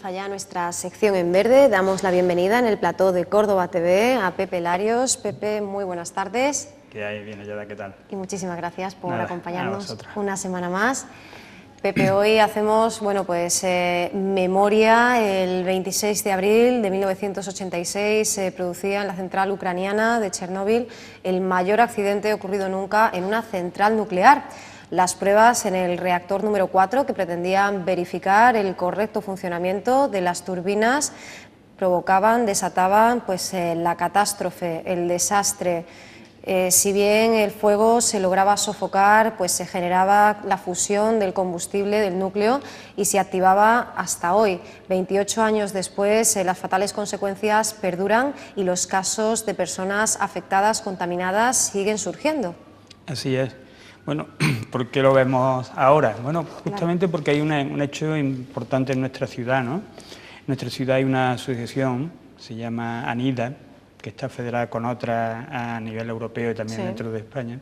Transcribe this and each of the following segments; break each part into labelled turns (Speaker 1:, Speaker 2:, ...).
Speaker 1: comienza ya nuestra sección en verde. Damos la bienvenida en el plató de Córdoba TV a Pepe Larios. Pepe, muy buenas tardes.
Speaker 2: ¿Qué hay? Bien, Ayada, ¿qué tal?
Speaker 1: Y muchísimas gracias por
Speaker 2: Nada,
Speaker 1: acompañarnos una semana más. Pepe, hoy hacemos memoria. El 26 de abril de 1986 se producía en la central ucraniana de Chernóbil el mayor accidente ocurrido nunca en una central nuclear. Las pruebas en el reactor número 4, que pretendían verificar el correcto funcionamiento de las turbinas, desataban la catástrofe, el desastre. Si bien el fuego se lograba sofocar, se generaba la fusión del combustible del núcleo y se activaba hasta hoy. 28 años después, las fatales consecuencias perduran y los casos de personas afectadas, contaminadas, siguen surgiendo.
Speaker 2: Así es. Bueno, ¿por qué lo vemos ahora? Bueno, justamente porque hay un hecho importante en nuestra ciudad, ¿no? En nuestra ciudad hay una asociación, se llama ANIDA, que está federada con otras a nivel europeo y también dentro de España,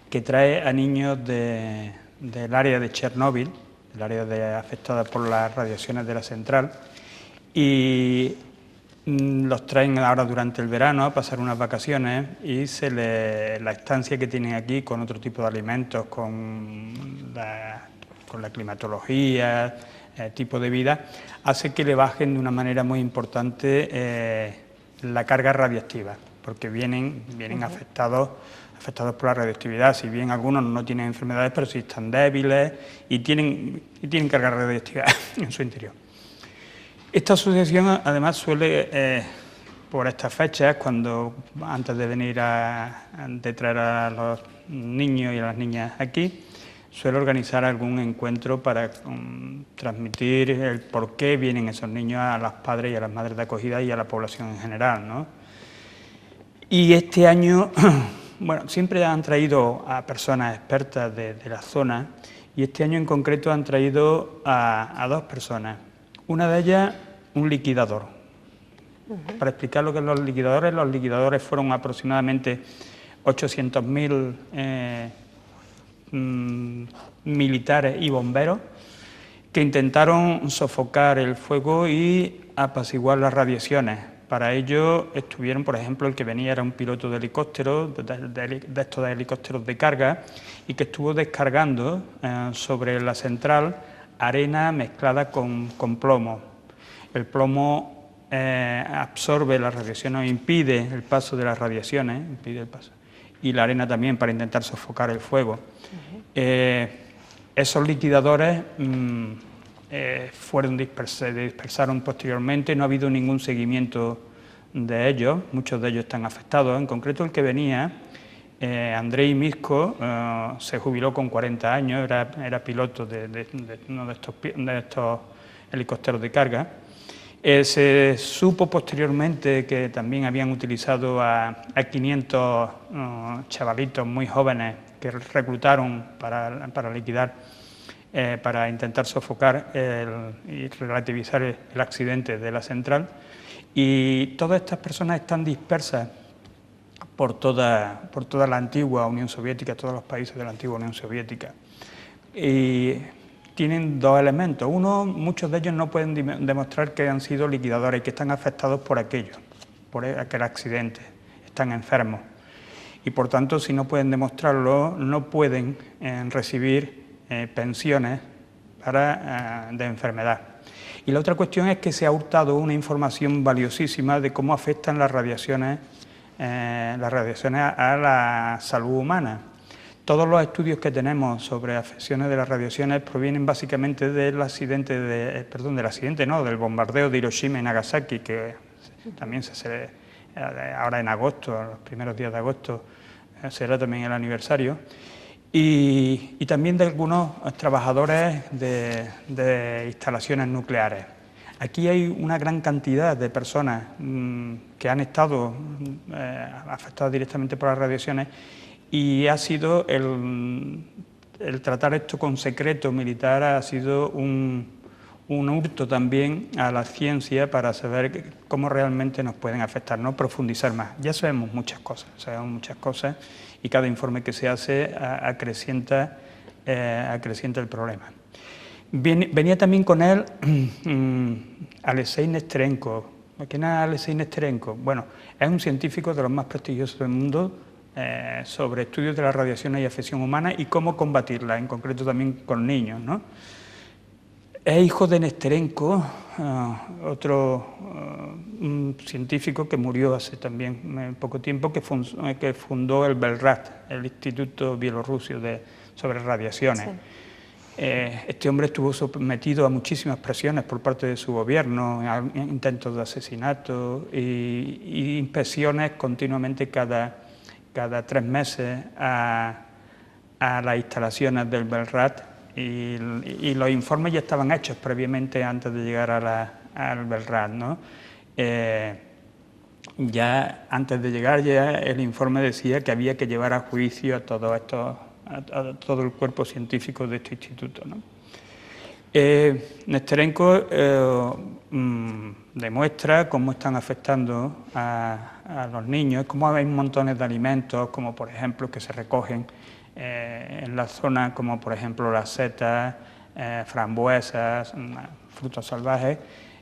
Speaker 2: que trae a niños del área de Chernóbil, del área afectada por las radiaciones de la central, y los traen ahora durante el verano a pasar unas vacaciones y la estancia que tienen aquí con otro tipo de alimentos, con la climatología, tipo de vida, hace que le bajen de una manera muy importante la carga radiactiva, porque vienen afectados por la radioactividad. Si bien algunos no tienen enfermedades, pero sí están débiles y tienen carga radiactiva en su interior. Esta asociación además suele, por estas fechas, antes de venir de traer a los niños y a las niñas aquí, suele organizar algún encuentro para transmitir el por qué vienen esos niños a los padres y a las madres de acogida y a la población en general, ¿no? Y este año, bueno, siempre han traído a personas expertas de la zona, y este año en concreto han traído a dos personas. Una de ellas, un liquidador. Para explicar lo que son los liquidadores fueron aproximadamente 800.000 militares y bomberos que intentaron sofocar el fuego y apaciguar las radiaciones. Para ello estuvieron, por ejemplo, el que venía era un piloto de helicóptero, de estos helicópteros de carga, y que estuvo descargando sobre la central arena mezclada con plomo. El plomo absorbe las radiaciones, impide el paso de las radiaciones, y la arena también, para intentar sofocar el fuego. Esos liquidadores se dispersaron posteriormente, no ha habido ningún seguimiento de ellos, muchos de ellos están afectados. En concreto el que venía, Andrei Misko, se jubiló con 40 años, era piloto de uno de estos helicópteros de carga. Se supo posteriormente que también habían utilizado a 500 chavalitos muy jóvenes que reclutaron para liquidar, para intentar sofocar y relativizar el accidente de la central. Y todas estas personas están dispersas por toda la antigua Unión Soviética, todos los países de la antigua Unión Soviética. Y tienen dos elementos. Uno, muchos de ellos no pueden demostrar que han sido liquidadores, que están afectados por aquel accidente, están enfermos. Y por tanto, si no pueden demostrarlo, no pueden recibir pensiones de enfermedad. Y la otra cuestión es que se ha hurtado una información valiosísima de cómo afectan las radiaciones a la salud humana. Todos los estudios que tenemos sobre afecciones de las radiaciones provienen básicamente del bombardeo de Hiroshima y Nagasaki, que también ahora en agosto, los primeros días de agosto, será también el aniversario, y también de algunos trabajadores de instalaciones nucleares. Aquí hay una gran cantidad de personas que han estado afectadas directamente por las radiaciones, y ha sido el tratar esto con secreto militar ha sido un hurto también a la ciencia para saber cómo realmente nos pueden afectar, no profundizar más. Ya sabemos muchas cosas y cada informe que se hace acrecienta el problema. Venía también con él Alexei Nesterenko. ¿Quién es Alexei Nesterenko? Bueno, es un científico de los más prestigiosos del mundo sobre estudios de las radiaciones y afección humana y cómo combatirla, en concreto también con niños, ¿no? Es hijo de Nesterenko, otro científico que murió hace también poco tiempo, que fundó el Belrad, el Instituto Bielorruso sobre Radiaciones. Sí. Este hombre estuvo sometido a muchísimas presiones por parte de su gobierno, a intentos de asesinato y inspecciones continuamente cada 3 meses a las instalaciones del Belrad, y los informes ya estaban hechos previamente antes de llegar al Belrad, ¿no? Ya antes de llegar ya el informe decía que había que llevar a juicio a todos estos, a todo el cuerpo científico de este instituto, ¿no? Nesterenko demuestra cómo están afectando a los niños, cómo hay montones de alimentos, como por ejemplo que se recogen en la zona, como por ejemplo las setas, frambuesas, frutos salvajes,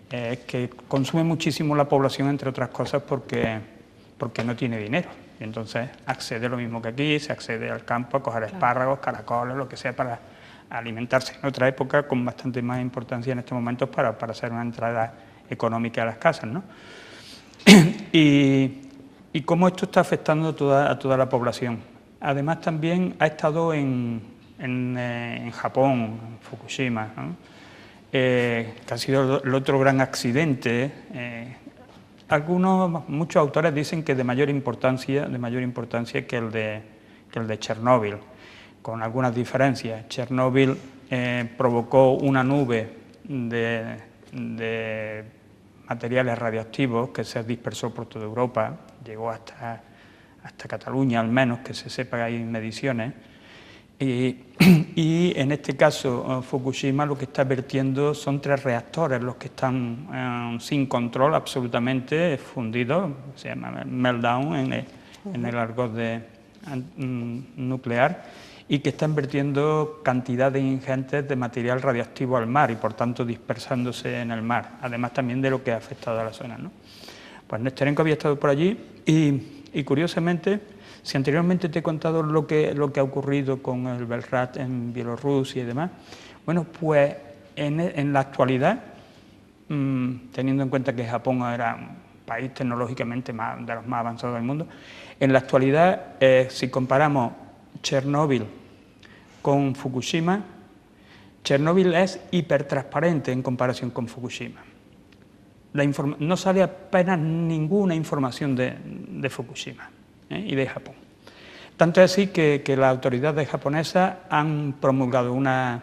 Speaker 2: que consume muchísimo la población, entre otras cosas porque no tiene dinero. Y entonces accede lo mismo que aquí, se accede al campo a coger espárragos, caracoles, lo que sea, para alimentarse. En otra época, con bastante más importancia en estos momentos, para hacer una entrada económica a las casas, ¿no? y cómo esto está afectando a toda la población. Además, también ha estado en Japón, en Fukushima, ¿no? Que ha sido el otro gran accidente. Muchos autores dicen que de mayor importancia que el de Chernóbil, con algunas diferencias. Chernóbil provocó una nube de materiales radioactivos que se dispersó por toda Europa, llegó hasta Cataluña, al menos, que se sepa que hay mediciones. Y en este caso, Fukushima lo que está vertiendo son 3 reactores, los que están sin control, absolutamente fundidos, se llama meltdown en el argot nuclear, y que están vertiendo cantidades ingentes de material radioactivo al mar y por tanto dispersándose en el mar, además también de lo que ha afectado a la zona, ¿no? Pues Nesterenko había estado por allí y curiosamente, si anteriormente te he contado lo que ha ocurrido con el Belrad en Bielorrusia y demás, bueno, pues en la actualidad, teniendo en cuenta que Japón era un país tecnológicamente de los más avanzados del mundo, en la actualidad, si comparamos Chernóbil con Fukushima, Chernóbil es hipertransparente en comparación con Fukushima. No sale apenas ninguna información de Fukushima y de Japón. Tanto es así que las autoridades japonesas han promulgado una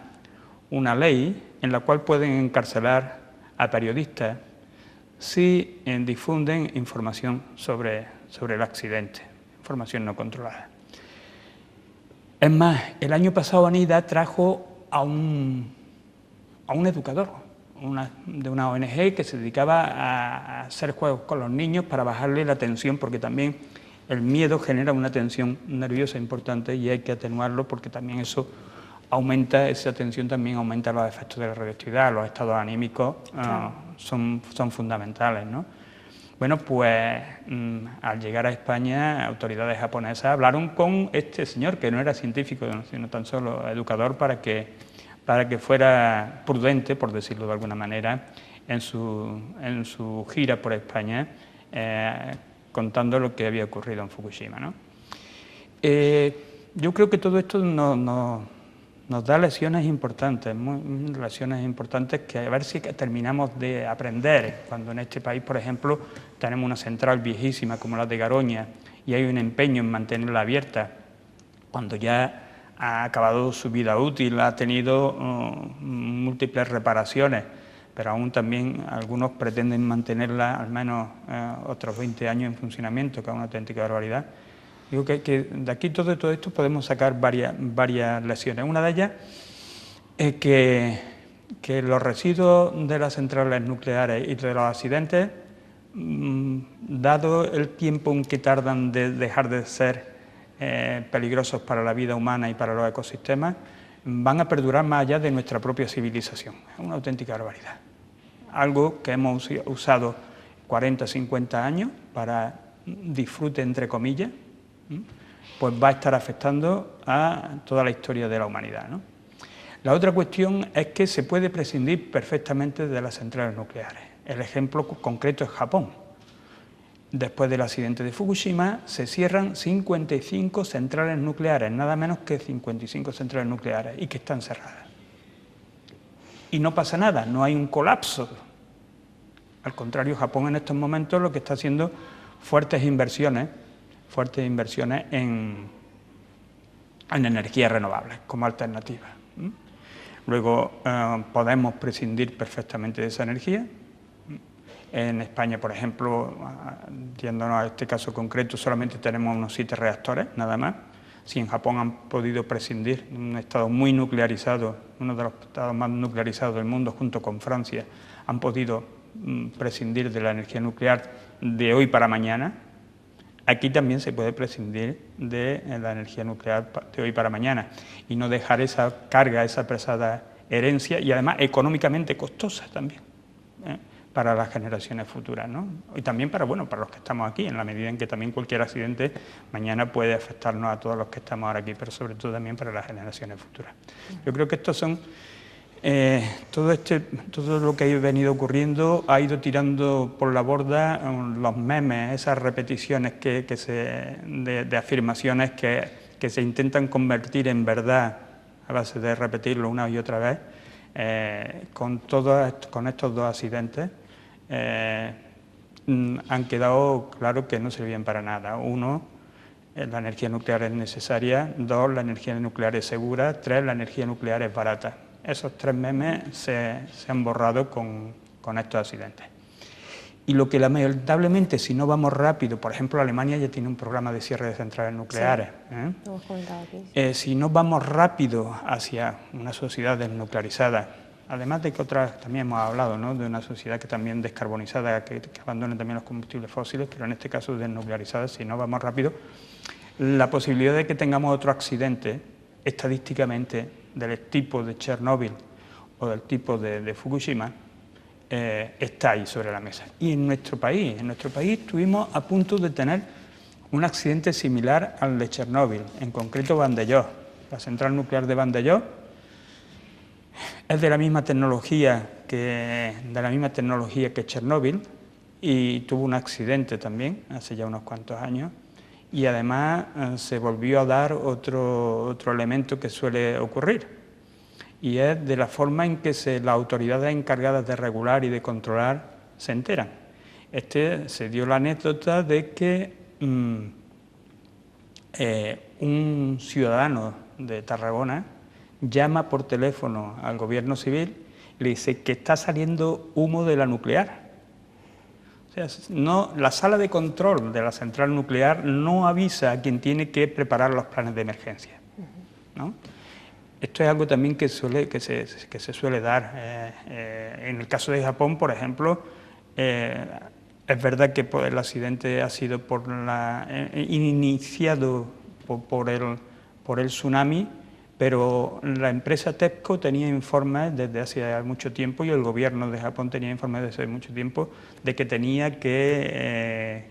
Speaker 2: ley en la cual pueden encarcelar a periodistas si difunden información sobre el accidente, información no controlada. Es más, el año pasado ANIDA trajo a un educador de una ONG que se dedicaba a hacer juegos con los niños para bajarle la tensión, porque también el miedo genera una tensión nerviosa importante y hay que atenuarlo, porque también esa tensión también aumenta los efectos de la radioactividad, los estados anímicos son fundamentales, ¿no? Bueno, pues al llegar a España, autoridades japonesas hablaron con este señor, que no era científico, sino tan solo educador, para que fuera prudente, por decirlo de alguna manera, en su gira por España, contando lo que había ocurrido en Fukushima, ¿no? Yo creo que todo esto nos da lecciones importantes, lecciones importantes que a ver si terminamos de aprender, cuando en este país, por ejemplo, tenemos una central viejísima como la de Garoña y hay un empeño en mantenerla abierta, cuando ya ha acabado su vida útil, ha tenido múltiples reparaciones, pero aún también algunos pretenden mantenerla al menos otros 20 años en funcionamiento, que es una auténtica barbaridad. Digo que de aquí todo esto podemos sacar varias lecciones. Una de ellas es que los residuos de las centrales nucleares y de los accidentes, dado el tiempo en que tardan de dejar de ser peligrosos para la vida humana y para los ecosistemas, van a perdurar más allá de nuestra propia civilización. Es una auténtica barbaridad. Algo que hemos usado 40, 50 años para disfrute, entre comillas, pues va a estar afectando a toda la historia de la humanidad, ¿no? La otra cuestión es que se puede prescindir perfectamente de las centrales nucleares. El ejemplo concreto es Japón. Después del accidente de Fukushima se cierran 55 centrales nucleares, nada menos que 55 centrales nucleares, y que están cerradas. Y no pasa nada, no hay un colapso. Al contrario, Japón en estos momentos lo que está haciendo fuertes inversiones en energías renovables como alternativa. Luego podemos prescindir perfectamente de esa energía. En España, por ejemplo, yéndonos a este caso concreto, solamente tenemos unos 7 reactores, nada más. Si en Japón han podido prescindir, un estado muy nuclearizado, uno de los estados más nuclearizados del mundo, junto con Francia, han podido prescindir de la energía nuclear de hoy para mañana. Aquí también se puede prescindir de la energía nuclear de hoy para mañana y no dejar esa carga, esa pesada herencia y además económicamente costosa también para las generaciones futuras, ¿no? Y también para los que estamos aquí, en la medida en que también cualquier accidente mañana puede afectarnos a todos los que estamos ahora aquí, pero sobre todo también para las generaciones futuras. Yo creo que estos son todo lo que ha venido ocurriendo ha ido tirando por la borda los memes, esas repeticiones de afirmaciones que se intentan convertir en verdad a base de repetirlo una y otra vez. Con estos 2 accidentes han quedado claro que no servían para nada. 1, la energía nuclear es necesaria. 2, la energía nuclear es segura. 3, la energía nuclear es barata. Esos 3 memes se han borrado con estos accidentes. Y lo que lamentablemente, si no vamos rápido, por ejemplo, Alemania ya tiene un programa de cierre de centrales nucleares. Sí,
Speaker 1: lo hemos comentado aquí.
Speaker 2: Si no vamos rápido hacia una sociedad desnuclearizada, además de que otras también hemos hablado, ¿no?, de una sociedad que también descarbonizada, que abandone también los combustibles fósiles, pero en este caso desnuclearizada, si no vamos rápido, la posibilidad de que tengamos otro accidente, estadísticamente, del tipo de Chernóbil o del tipo de Fukushima, está ahí sobre la mesa. Y en nuestro país estuvimos a punto de tener un accidente similar al de Chernóbil, en concreto Vandellós. La central nuclear de Vandellós es de la misma tecnología que Chernóbil y tuvo un accidente también hace ya unos cuantos años. Y además se volvió a dar otro elemento que suele ocurrir, y es de la forma en que las autoridades encargadas de regular y de controlar se enteran. Se dio la anécdota de que un ciudadano de Tarragona llama por teléfono al gobierno civil y le dice que está saliendo humo de la nuclear. O sea, la sala de control de la central nuclear no avisa a quien tiene que preparar los planes de emergencia, ¿no? Esto es algo también que se suele dar. En el caso de Japón, por ejemplo, es verdad que el accidente ha sido iniciado por el tsunami, pero la empresa TEPCO tenía informes desde hace mucho tiempo y el gobierno de Japón tenía informes desde hace mucho tiempo de que tenía que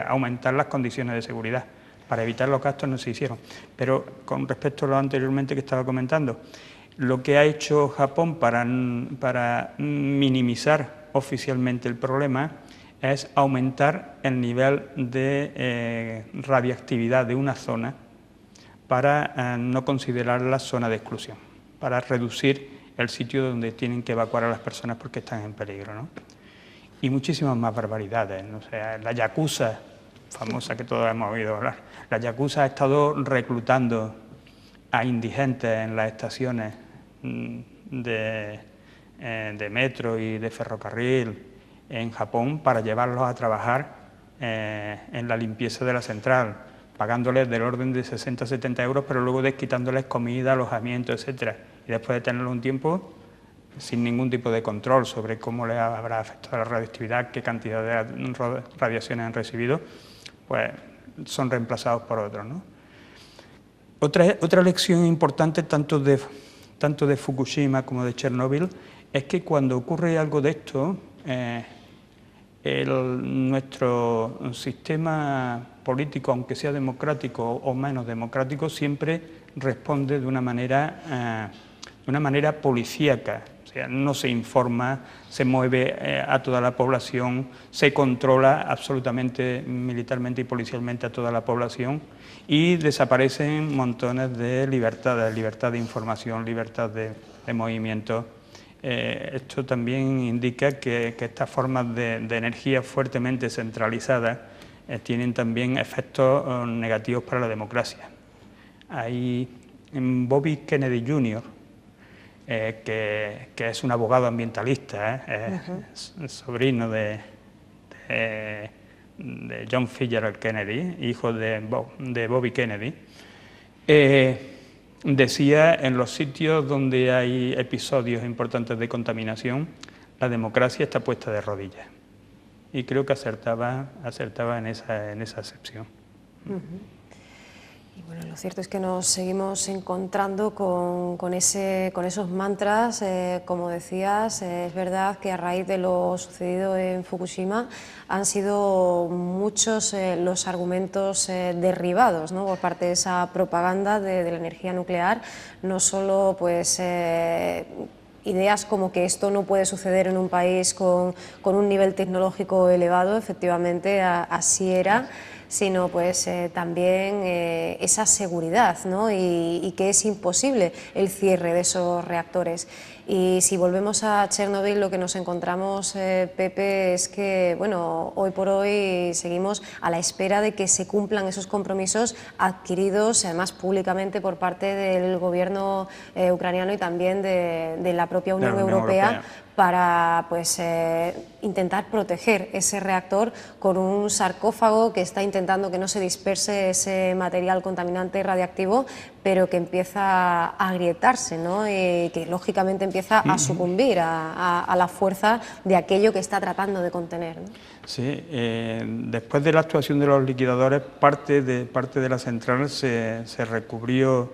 Speaker 2: aumentar las condiciones de seguridad. Para evitar los gastos no se hicieron. Pero con respecto a lo anteriormente que estaba comentando, lo que ha hecho Japón para minimizar oficialmente el problema es aumentar el nivel de radiactividad de una zona para no considerarla zona de exclusión, para reducir el sitio donde tienen que evacuar a las personas porque están en peligro, ¿no? Y muchísimas más barbaridades, ¿no? O sea, la Yakuza, famosa que todos hemos oído hablar, la Yakuza ha estado reclutando a indigentes en las estaciones de metro y de ferrocarril en Japón para llevarlos a trabajar en la limpieza de la central, pagándoles del orden de 60 o 70 euros, pero luego desquitándoles comida, alojamiento, etcétera. Y después de tenerlo un tiempo, sin ningún tipo de control sobre cómo les habrá afectado la radioactividad, qué cantidad de radiaciones han recibido, pues son reemplazados por otros, ¿no? Otra lección importante tanto de Fukushima como de Chernóbil es que cuando ocurre algo de esto, nuestro sistema político, aunque sea democrático o menos democrático, siempre responde de una manera policíaca. O sea, no se informa, se mueve a toda la población, se controla absolutamente militarmente y policialmente a toda la población y desaparecen montones de libertades, libertad de información, libertad de movimiento. Esto también indica que estas formas de energía fuertemente centralizadas tienen también efectos negativos para la democracia. Hay Bobby Kennedy Jr., que es un abogado ambientalista, es sobrino de John Fitzgerald Kennedy, hijo de Bobby Kennedy, decía: en los sitios donde hay episodios importantes de contaminación, la democracia está puesta de rodillas. Y creo que acertaba en esa acepción.
Speaker 1: Y bueno, lo cierto es que nos seguimos encontrando con esos mantras, como decías. Es verdad que a raíz de lo sucedido en Fukushima han sido muchos los argumentos derribados, ¿no?, por parte de esa propaganda de la energía nuclear, no solo pues ideas como que esto no puede suceder en un país con un nivel tecnológico elevado, efectivamente así era, sino pues también esa seguridad, ¿no?, y que es imposible el cierre de esos reactores. Y si volvemos a Chernóbil, lo que nos encontramos, Pepe, es que bueno, hoy por hoy seguimos a la espera de que se cumplan esos compromisos adquiridos, además públicamente, por parte del gobierno ucraniano y también de la propia Unión Europea, para pues intentar proteger ese reactor con un sarcófago que está intentando que no se disperse ese material contaminante radiactivo, pero que empieza a agrietarse, ¿no?, y que lógicamente empieza a sucumbir a la fuerza de aquello que está tratando de contener, ¿no?
Speaker 2: Sí, después de la actuación de los liquidadores, parte de la central se recubrió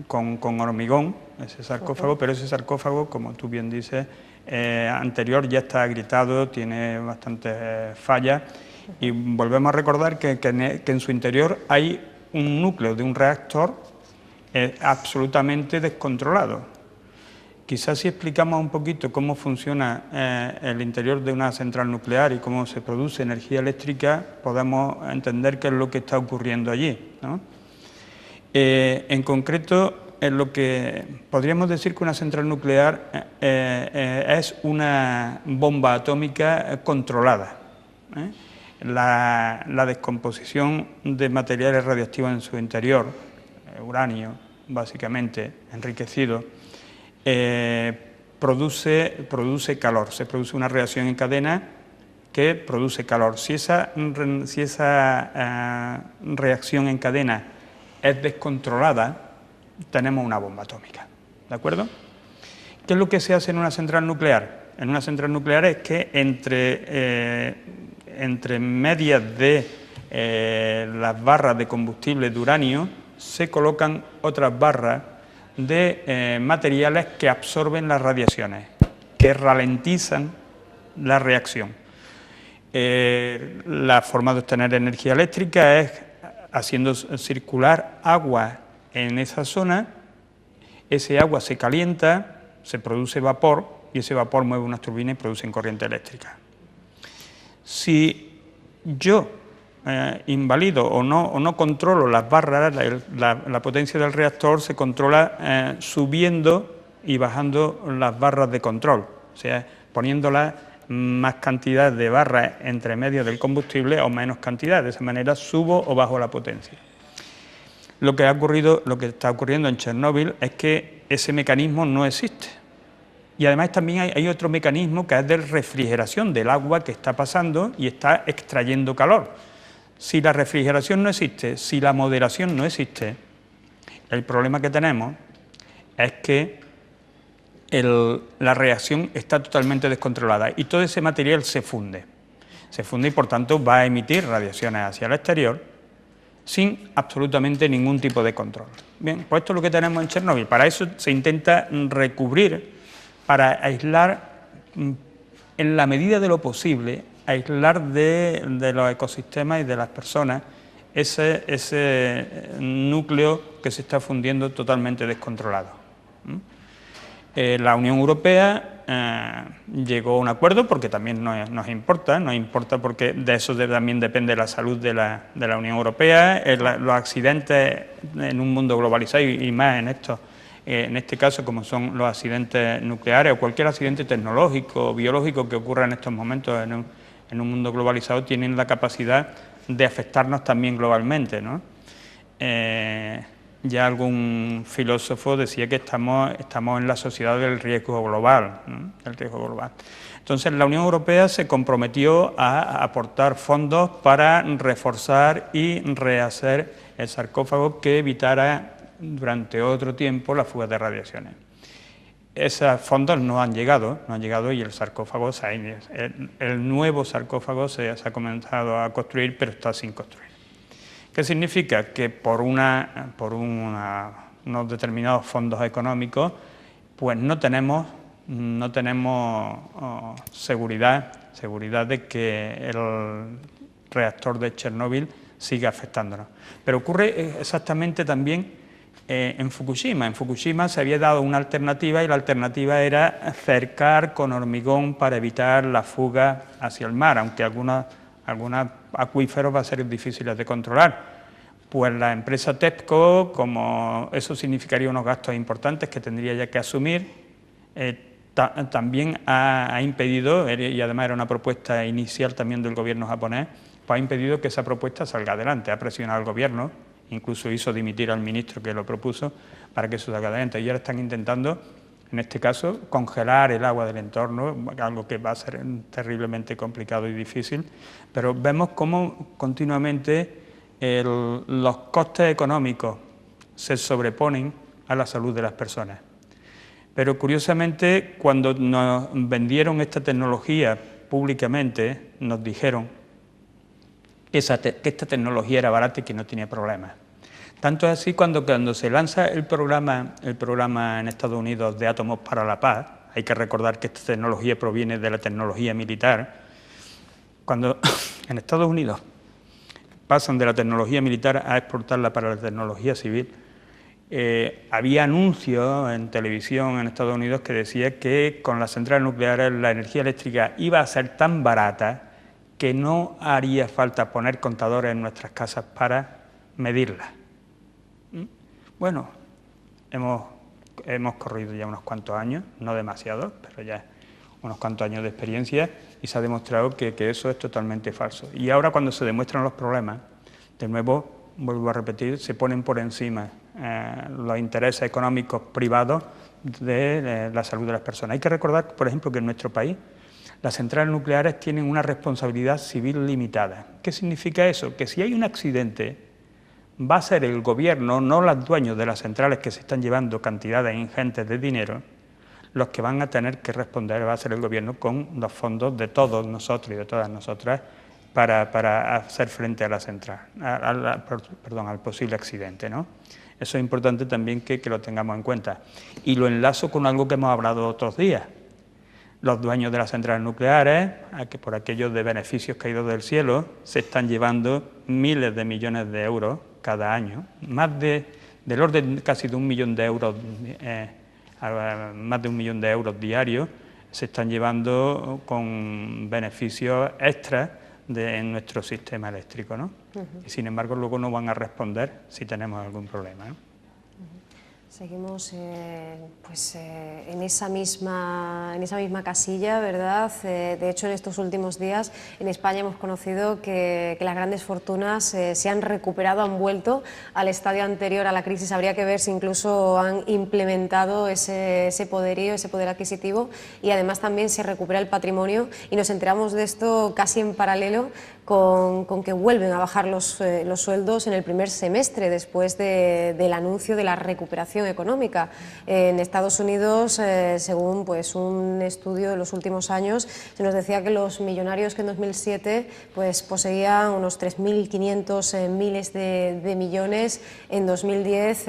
Speaker 2: con hormigón, ese sarcófago, pero ese sarcófago, como tú bien dices, anterior ya está agrietado, tiene bastantes fallas, y volvemos a recordar que en su interior hay un núcleo de un reactor absolutamente descontrolado. Quizás si explicamos un poquito cómo funciona el interior de una central nuclear y cómo se produce energía eléctrica, podemos entender qué es lo que está ocurriendo allí, ¿no? En concreto, lo que podríamos decir que una central nuclear es una bomba atómica controlada, ¿eh? La descomposición de materiales radiactivos en su interior, uranio básicamente enriquecido, produce calor, se produce una reacción en cadena que produce calor. Si esa reacción en cadena es descontrolada, tenemos una bomba atómica, ¿de acuerdo? ¿Qué es lo que se hace en una central nuclear? En una central nuclear es que entre medias de las barras de combustible de uranio se colocan otras barras de materiales que absorben las radiaciones, que ralentizan la reacción. La forma de obtener energía eléctrica es haciendo circular agua en esa zona. Ese agua se calienta, se produce vapor y ese vapor mueve unas turbinas y produce corriente eléctrica. Si yo invalido o no controlo las barras, la potencia del reactor se controla subiendo y bajando las barras de control, o sea, poniéndolas más cantidad de barras entre medio del combustible o menos cantidad, de esa manera subo o bajo la potencia. Lo que está ocurriendo en Chernóbil es que ese mecanismo no existe. Y además también hay otro mecanismo que es de refrigeración del agua que está pasando y está extrayendo calor. Si la refrigeración no existe, si la moderación no existe, el problema que tenemos es que la reacción está totalmente descontrolada y todo ese material se funde y por tanto va a emitir radiaciones hacia el exterior sin absolutamente ningún tipo de control. Bien, pues esto es lo que tenemos en Chernóbil. Para eso se intenta recubrir, para aislar, en la medida de lo posible, aislar de los ecosistemas y de las personas ese núcleo que se está fundiendo totalmente descontrolado. La Unión Europea llegó a un acuerdo porque también nos importa porque de eso también depende la salud de la Unión Europea, los accidentes en un mundo globalizado y más en este caso como son los accidentes nucleares o cualquier accidente tecnológico o biológico que ocurra en estos momentos en un mundo globalizado, tienen la capacidad de afectarnos también globalmente, ¿no? Ya algún filósofo decía que estamos en la sociedad del riesgo global, ¿no? El riesgo global. Entonces la Unión Europea se comprometió a aportar fondos para reforzar y rehacer el sarcófago que evitara durante otro tiempo la fuga de radiaciones. Esos fondos no han llegado y el sarcófago, el nuevo sarcófago se ha comenzado a construir, pero está sin construir. ¿Qué significa? Que por unos determinados fondos económicos, pues no tenemos seguridad de que el reactor de Chernóbil siga afectándonos. Pero ocurre exactamente también en Fukushima. En Fukushima se había dado una alternativa y la alternativa era cercar con hormigón para evitar la fuga hacia el mar, aunque algunos acuíferos va a ser difíciles de controlar. Pues la empresa TEPCO, como eso significaría unos gastos importantes que tendría ya que asumir, también ha impedido, y además era una propuesta inicial también del gobierno japonés, pues ha impedido que esa propuesta salga adelante, ha presionado al gobierno, incluso hizo dimitir al ministro que lo propuso para que eso salga adelante. Y ahora están intentando, en este caso, congelar el agua del entorno, algo que va a ser terriblemente complicado y difícil, pero vemos cómo continuamente los costes económicos se sobreponen a la salud de las personas. Pero curiosamente, cuando nos vendieron esta tecnología públicamente, nos dijeron que esta tecnología era barata y que no tenía problemas. Tanto es así cuando se lanza el programa en Estados Unidos de átomos para la paz, hay que recordar que esta tecnología proviene de la tecnología militar, cuando en Estados Unidos pasan de la tecnología militar a exportarla para la tecnología civil, había anuncios en televisión en Estados Unidos que decía que con las centrales nucleares la energía eléctrica iba a ser tan barata que no haría falta poner contadores en nuestras casas para medirla. Bueno, hemos corrido ya unos cuantos años, no demasiados, pero ya unos cuantos años de experiencia y se ha demostrado que eso es totalmente falso. Y ahora cuando se demuestran los problemas, de nuevo, vuelvo a repetir, se ponen por encima los intereses económicos privados de la salud de las personas. Hay que recordar, por ejemplo, que en nuestro país las centrales nucleares tienen una responsabilidad civil limitada. ¿Qué significa eso? Que si hay un accidente, va a ser el gobierno, no los dueños de las centrales que se están llevando cantidades ingentes de dinero, los que van a tener que responder, va a ser el gobierno con los fondos de todos nosotros y de todas nosotras para hacer frente a la central, al posible accidente, ¿no? Eso es importante también que lo tengamos en cuenta. Y lo enlazo con algo que hemos hablado otros días. Los dueños de las centrales nucleares, que por aquellos de beneficios caídos del cielo, se están llevando miles de millones de euros cada año, del orden casi de 1 millón de euros, más de 1 millón de euros diarios, se están llevando con beneficios extras en nuestro sistema eléctrico, ¿no? Y sin embargo luego no van a responder si tenemos algún problema, ¿no?
Speaker 1: Seguimos en esa misma casilla, ¿verdad? De hecho, en estos últimos días en España hemos conocido que las grandes fortunas se han recuperado, han vuelto al estadio anterior a la crisis. Habría que ver si incluso han implementado ese poderío, ese poder adquisitivo, y además también se recupera el patrimonio, y nos enteramos de esto casi en paralelo con que vuelven a bajar los sueldos en el primer semestre después del anuncio de la recuperación económica. En Estados Unidos, según pues, un estudio de los últimos años, se nos decía que los millonarios que en 2007 pues, poseían unos 3.500 miles de millones, en 2010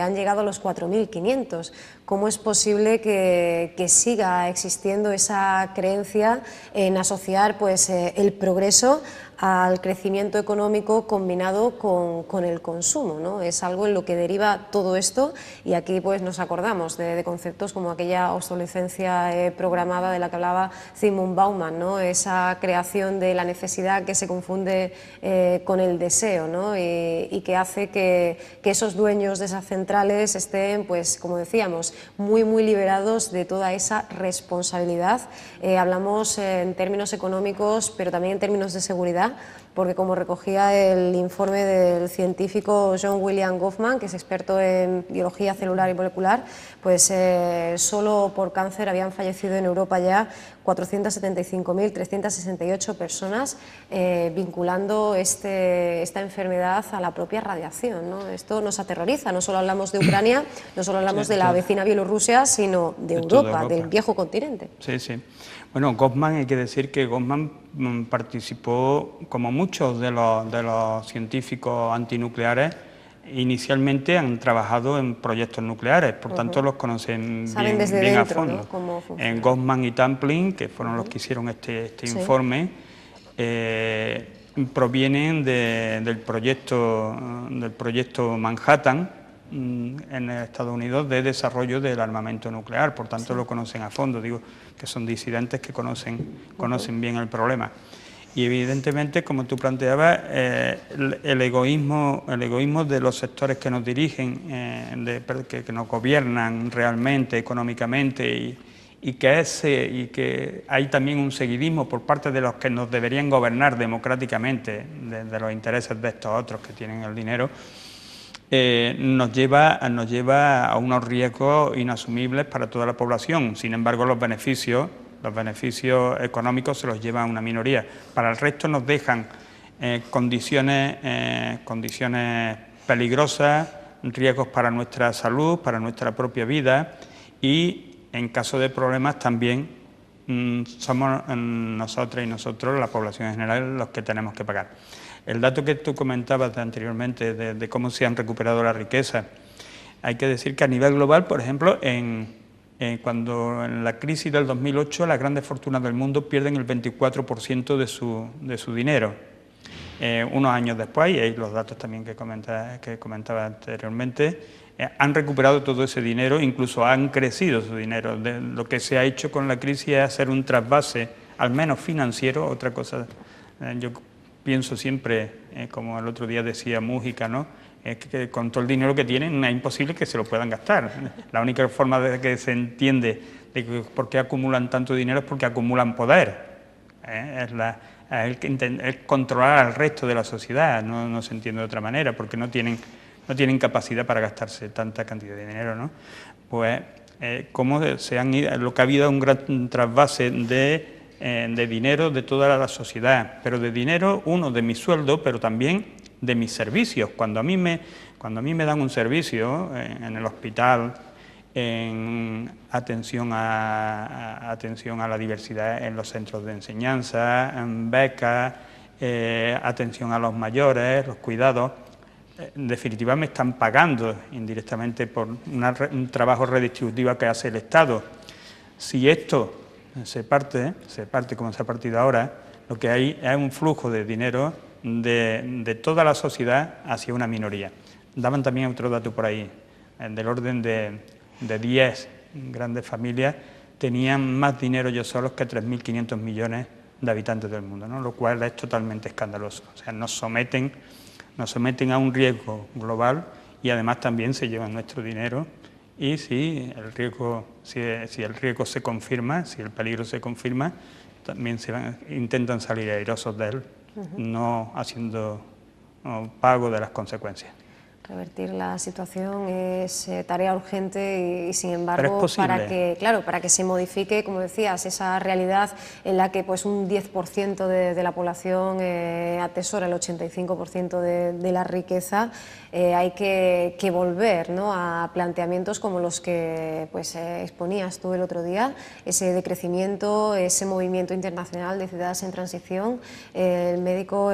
Speaker 1: han llegado a los 4.500. ¿Cómo es posible que siga existiendo esa creencia en asociar pues, el progreso al crecimiento económico combinado con el consumo, ¿no? Es algo en lo que deriva todo esto, y aquí pues nos acordamos de conceptos como aquella obsolescencia programada de la que hablaba Zygmunt Bauman, ¿no? Esa creación de la necesidad que se confunde con el deseo, ¿no? y que hace que esos dueños de esas centrales estén, pues como decíamos, muy liberados de toda esa responsabilidad. Hablamos en términos económicos, pero también en términos de seguridad, porque como recogía el informe del científico John William Goffman, que es experto en biología celular y molecular, pues solo por cáncer habían fallecido en Europa ya 475.368 personas, vinculando esta enfermedad a la propia radiación, ¿no? Esto nos aterroriza, no solo hablamos de Ucrania, no solo hablamos de la vecina Bielorrusia, sino de Europa, del viejo continente.
Speaker 2: Sí, sí. Bueno, Goffman, hay que decir que Goffman participó, como muchos de los científicos antinucleares, inicialmente han trabajado en proyectos nucleares, por tanto los conocen bien a fondo.
Speaker 1: ¿No?
Speaker 2: Goffman y Tampling, que fueron los que hicieron este informe, provienen del proyecto Manhattan en Estados Unidos de desarrollo del armamento nuclear, por tanto lo conocen a fondo, digo que son disidentes que conocen bien el problema. Y evidentemente, como tú planteabas, el egoísmo de los sectores que nos dirigen, que nos gobiernan realmente, económicamente, y que hay también un seguidismo por parte de los que nos deberían gobernar democráticamente, de los intereses de estos otros que tienen el dinero, nos lleva a unos riesgos inasumibles para toda la población. Sin embargo, los beneficios económicos se los lleva a una minoría. Para el resto nos dejan condiciones peligrosas, riesgos para nuestra salud, para nuestra propia vida, y en caso de problemas también somos nosotras y nosotros, la población en general, los que tenemos que pagar. El dato que tú comentabas anteriormente de cómo se han recuperado la riqueza, hay que decir que a nivel global, por ejemplo, cuando en la crisis del 2008 las grandes fortunas del mundo pierden el 24% de su dinero. Unos años después, y los datos también que comentaba anteriormente, han recuperado todo ese dinero, incluso han crecido su dinero. Lo que se ha hecho con la crisis es hacer un trasvase, al menos financiero. Otra cosa, yo pienso siempre, como el otro día decía Mújica, ¿no? Que con todo el dinero que tienen es imposible que se lo puedan gastar. La única forma de que se entiende de que por qué acumulan tanto dinero es porque acumulan poder. Es controlar al resto de la sociedad, no se entiende de otra manera, porque no tienen capacidad para gastarse tanta cantidad de dinero, ¿no? Pues cómo lo que ha habido un gran trasvase de dinero de toda la sociedad, pero de dinero, de mi sueldo, pero también de mis servicios. Cuando a mí me dan un servicio en el hospital, en atención a la diversidad en los centros de enseñanza, en becas, atención a los mayores, los cuidados, en definitiva me están pagando indirectamente por un trabajo redistributivo que hace el Estado. Si esto se parte como se ha partido ahora, lo que hay es un flujo de dinero de toda la sociedad hacia una minoría. Daban también otro dato por ahí, del orden de 10 grandes familias tenían más dinero ellos solos que 3.500 millones de habitantes del mundo, ¿no? Lo cual es totalmente escandaloso. O sea, nos someten a un riesgo global y además también se llevan nuestro dinero, y si el riesgo se confirma, si el peligro se confirma, también intentan salir airosos de él, no haciendo pago de las consecuencias.
Speaker 1: Revertir la situación es tarea urgente y sin embargo,
Speaker 2: es
Speaker 1: para que se modifique, como decías, esa realidad en la que pues un 10% de la población atesora el 85% de la riqueza, hay que volver, ¿no?, a planteamientos como los que pues, exponías tú el otro día, ese decrecimiento, ese movimiento internacional de ciudades en transición. El médico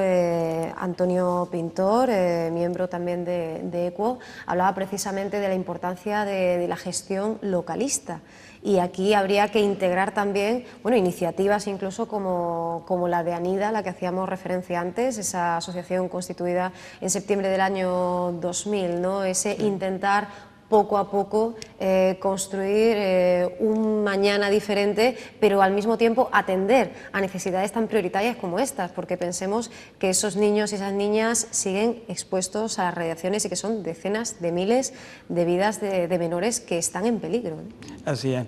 Speaker 1: Antonio Pintor, miembro también de EQUO, hablaba precisamente de la importancia de la gestión localista. Y aquí habría que integrar también, bueno, iniciativas incluso como la de ANIDA, a la que hacíamos referencia antes, esa asociación constituida en septiembre del año 2000, ¿no? Ese intentar poco a poco construir un mañana diferente, pero al mismo tiempo atender a necesidades tan prioritarias como estas, porque pensemos que esos niños y esas niñas siguen expuestos a las radiaciones y que son decenas de miles de vidas de menores que están en peligro, ¿no?
Speaker 2: Así es.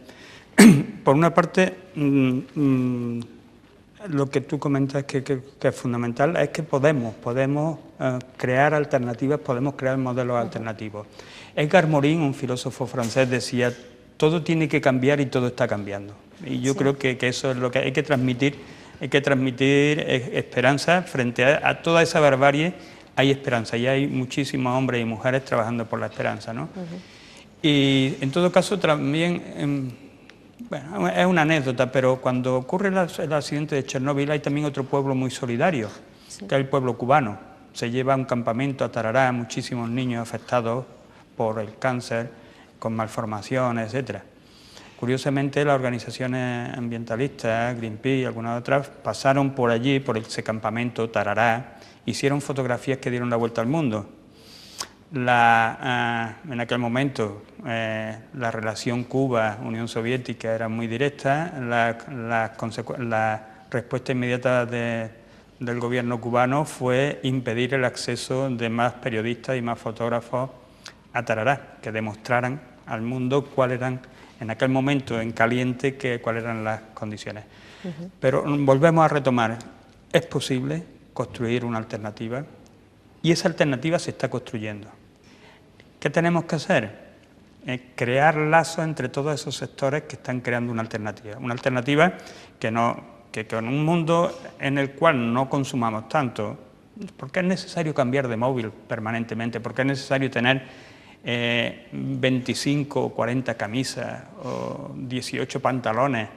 Speaker 2: Por una parte, lo que tú comentas que es fundamental es que podemos crear alternativas, podemos crear modelos alternativos. Edgar Morin, un filósofo francés, decía: todo tiene que cambiar y todo está cambiando. Y yo creo que eso es lo que hay que transmitir esperanza frente a toda esa barbarie. Hay esperanza y hay muchísimos hombres y mujeres trabajando por la esperanza, ¿no? Y en todo caso también, bueno, es una anécdota, pero cuando ocurre el accidente de Chernóbil hay también otro pueblo muy solidario, que es el pueblo cubano. Se lleva a un campamento a Tarará muchísimos niños afectados por el cáncer, con malformaciones, etcétera. Curiosamente, las organizaciones ambientalistas, Greenpeace y algunas otras, pasaron por allí, por ese campamento Tarará, hicieron fotografías que dieron la vuelta al mundo. En aquel momento la relación Cuba-Unión Soviética era muy directa, la respuesta inmediata del gobierno cubano fue impedir el acceso de más periodistas y más fotógrafos a Tarará, que demostraran al mundo cuáles eran, en aquel momento en caliente, cuáles eran las condiciones. Pero volvemos a retomar, es posible construir una alternativa y esa alternativa se está construyendo. ¿Qué tenemos que hacer? Crear lazos entre todos esos sectores que están creando una alternativa que en un mundo en el cual no consumamos tanto, porque es necesario cambiar de móvil permanentemente, porque es necesario tener 25 o 40 camisas o 18 pantalones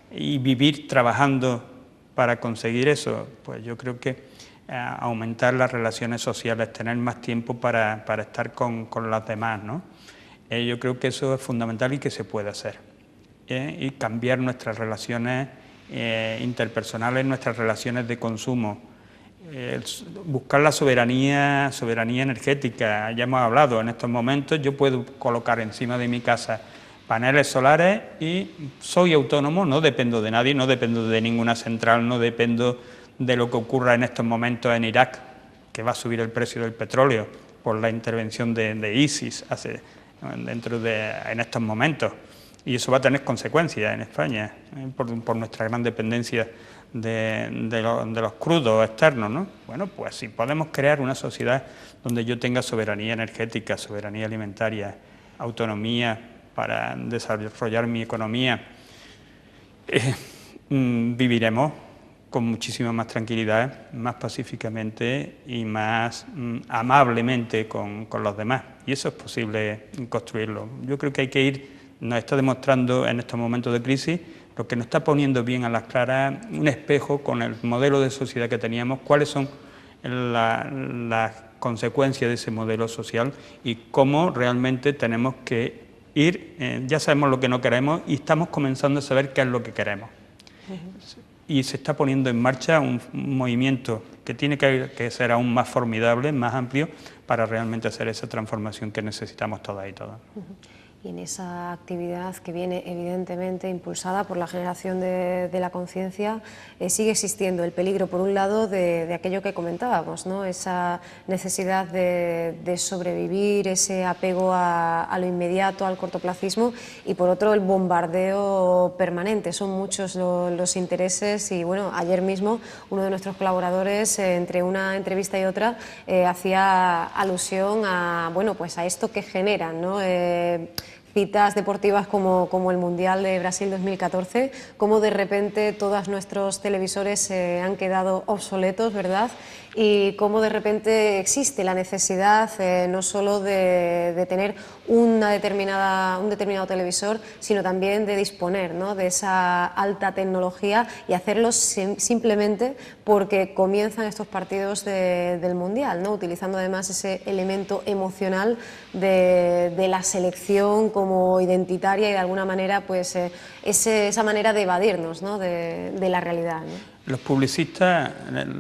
Speaker 2: y vivir trabajando para conseguir eso, pues yo creo que aumentar las relaciones sociales, tener más tiempo para estar con los demás, ¿no? Yo creo que eso es fundamental y que se puede hacer. Y cambiar nuestras relaciones interpersonales, nuestras relaciones de consumo. Buscar la soberanía energética. Ya hemos hablado, en estos momentos yo puedo colocar encima de mi casa paneles solares y soy autónomo, no dependo de nadie, no dependo de ninguna central, no dependo de lo que ocurra en estos momentos en Irak, que va a subir el precio del petróleo por la intervención de ISIS en estos momentos. Y eso va a tener consecuencias en España, por nuestra gran dependencia de los crudos externos, ¿no? Bueno, pues si podemos crear una sociedad donde yo tenga soberanía energética, soberanía alimentaria, autonomía para desarrollar mi economía, viviremos con muchísima más tranquilidad, más pacíficamente y más amablemente con los demás. Y eso es posible construirlo. Yo creo que hay que ir, nos está demostrando en estos momentos de crisis, lo que nos está poniendo bien a las claras, un espejo con el modelo de sociedad que teníamos, cuáles son las consecuencias de ese modelo social y cómo realmente tenemos que ir, ya sabemos lo que no queremos y estamos comenzando a saber qué es lo que queremos. Y se está poniendo en marcha un movimiento que tiene que ser aún más formidable, más amplio, para realmente hacer esa transformación que necesitamos todas y todos.
Speaker 1: Y en esa actividad que viene evidentemente impulsada por la generación de la conciencia, sigue existiendo el peligro, por un lado, de aquello que comentábamos, ¿no? Esa necesidad de sobrevivir, ese apego a lo inmediato, al cortoplacismo, y por otro el bombardeo permanente. Son muchos los intereses y bueno, ayer mismo uno de nuestros colaboradores, entre una entrevista y otra, hacía alusión a, bueno, pues a esto que generan, ¿no? Citas deportivas como el Mundial de Brasil 2014, cómo de repente todos nuestros televisores han quedado obsoletos, ¿verdad? Y cómo de repente existe la necesidad no solo de tener un determinado televisor, sino también de disponer, ¿no?, de esa alta tecnología, y hacerlo simplemente porque comienzan estos partidos del Mundial, ¿no?, utilizando además ese elemento emocional de la selección como identitaria y de alguna manera pues esa manera de evadirnos, ¿no?, de la realidad, ¿no?
Speaker 2: Los publicistas,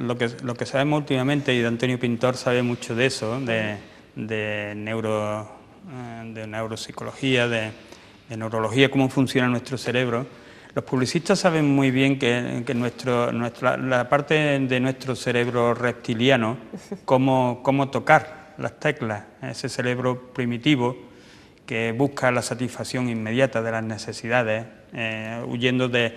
Speaker 2: lo que sabemos últimamente, y Antonio Pintor sabe mucho de eso, de neuropsicología, de neurología, cómo funciona nuestro cerebro. Los publicistas saben muy bien que la parte de nuestro cerebro reptiliano, cómo tocar las teclas, ese cerebro primitivo que busca la satisfacción inmediata de las necesidades, huyendo de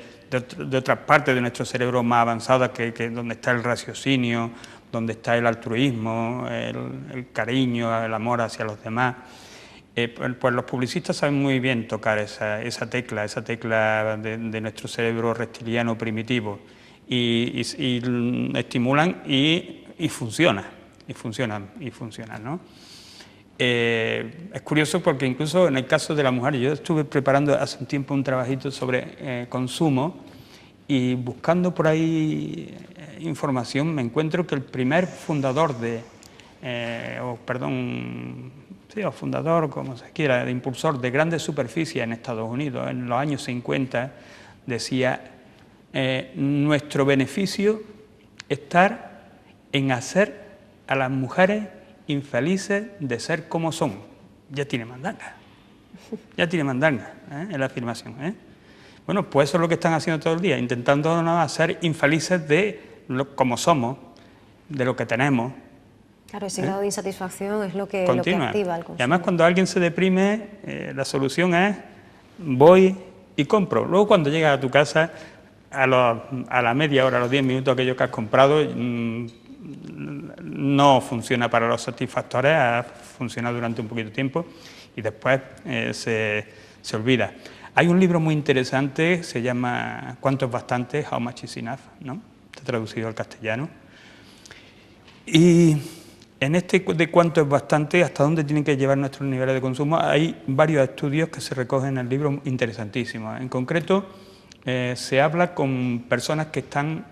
Speaker 2: otras partes de nuestro cerebro más avanzadas, que donde está el raciocinio, donde está el altruismo, el cariño, el amor hacia los demás. Pues los publicistas saben muy bien tocar esa tecla de nuestro cerebro reptiliano primitivo, y estimulan y funciona, ¿no? Es curioso porque incluso en el caso de la mujer, yo estuve preparando hace un tiempo un trabajito sobre consumo, y buscando por ahí información me encuentro que el primer fundador fundador, como se quiera, de impulsor de grandes superficies en Estados Unidos en los años 50, decía: nuestro beneficio estar en hacer a las mujeres infelices de ser como son. Ya tiene mandanga, en la afirmación, Bueno, pues eso es lo que están haciendo todo el día, intentando ser infelices de como somos, de lo que tenemos.
Speaker 1: Claro, ese grado de insatisfacción es lo que activa el consumo.
Speaker 2: Y además, cuando alguien se deprime, la solución es: voy y compro. Luego, cuando llegas a tu casa, a la media hora, a los 10 minutos, aquello que has comprado no funciona para los satisfactores, ha funcionado durante un poquito de tiempo y después se olvida. Hay un libro muy interesante, se llama ¿Cuánto es bastante? How much is enough, ¿no? Está traducido al castellano. Y en este de cuánto es bastante, hasta dónde tienen que llevar nuestros niveles de consumo, hay varios estudios que se recogen en el libro interesantísimos. En concreto, se habla con personas que están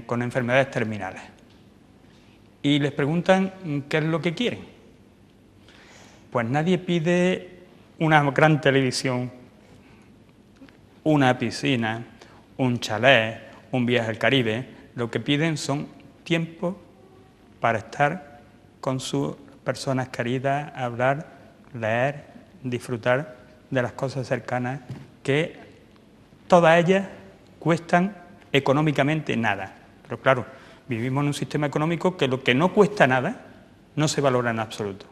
Speaker 2: con enfermedades terminales y les preguntan qué es lo que quieren. Pues nadie pide una gran televisión, una piscina, un chalet, un viaje al Caribe. Lo que piden son tiempo para estar con sus personas queridas, hablar, leer, disfrutar de las cosas cercanas, que todas ellas cuestan económicamente nada. Pero claro, vivimos en un sistema económico que lo que no cuesta nada no se valora en absoluto.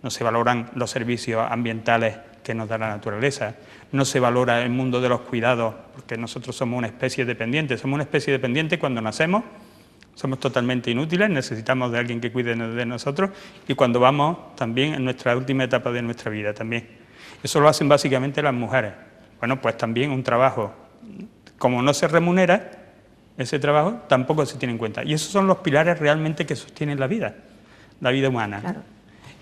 Speaker 2: No se valoran los servicios ambientales que nos da la naturaleza, no se valora el mundo de los cuidados, porque nosotros somos una especie dependiente. Somos una especie dependiente cuando nacemos, somos totalmente inútiles, necesitamos de alguien que cuide de nosotros, y cuando vamos también en nuestra última etapa de nuestra vida también. Eso lo hacen básicamente las mujeres. Bueno, pues también un trabajo, como no se remunera, ese trabajo tampoco se tiene en cuenta. Y esos son los pilares realmente que sostienen la vida humana.
Speaker 1: Claro.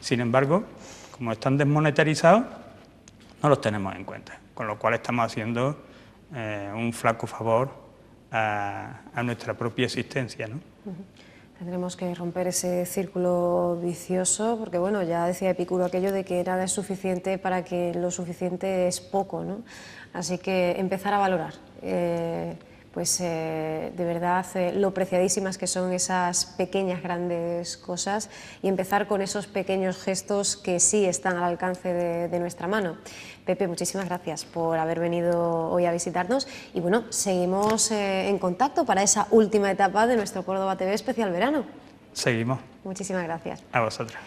Speaker 2: Sin embargo, como están desmonetarizados, no los tenemos en cuenta, con lo cual estamos haciendo un flaco favor a nuestra propia existencia, ¿no?
Speaker 1: Tendremos que romper ese círculo vicioso, porque bueno, ya decía Epicuro aquello de que nada es suficiente para que lo suficiente es poco, ¿no? Así que empezar a valorar, pues de verdad lo preciadísimas que son esas pequeñas grandes cosas y empezar con esos pequeños gestos que sí están al alcance de nuestra mano. Pepe, muchísimas gracias por haber venido hoy a visitarnos y bueno, seguimos en contacto para esa última etapa de nuestro Córdoba TV Especial Verano.
Speaker 2: Seguimos.
Speaker 1: Muchísimas gracias.
Speaker 2: A vosotros.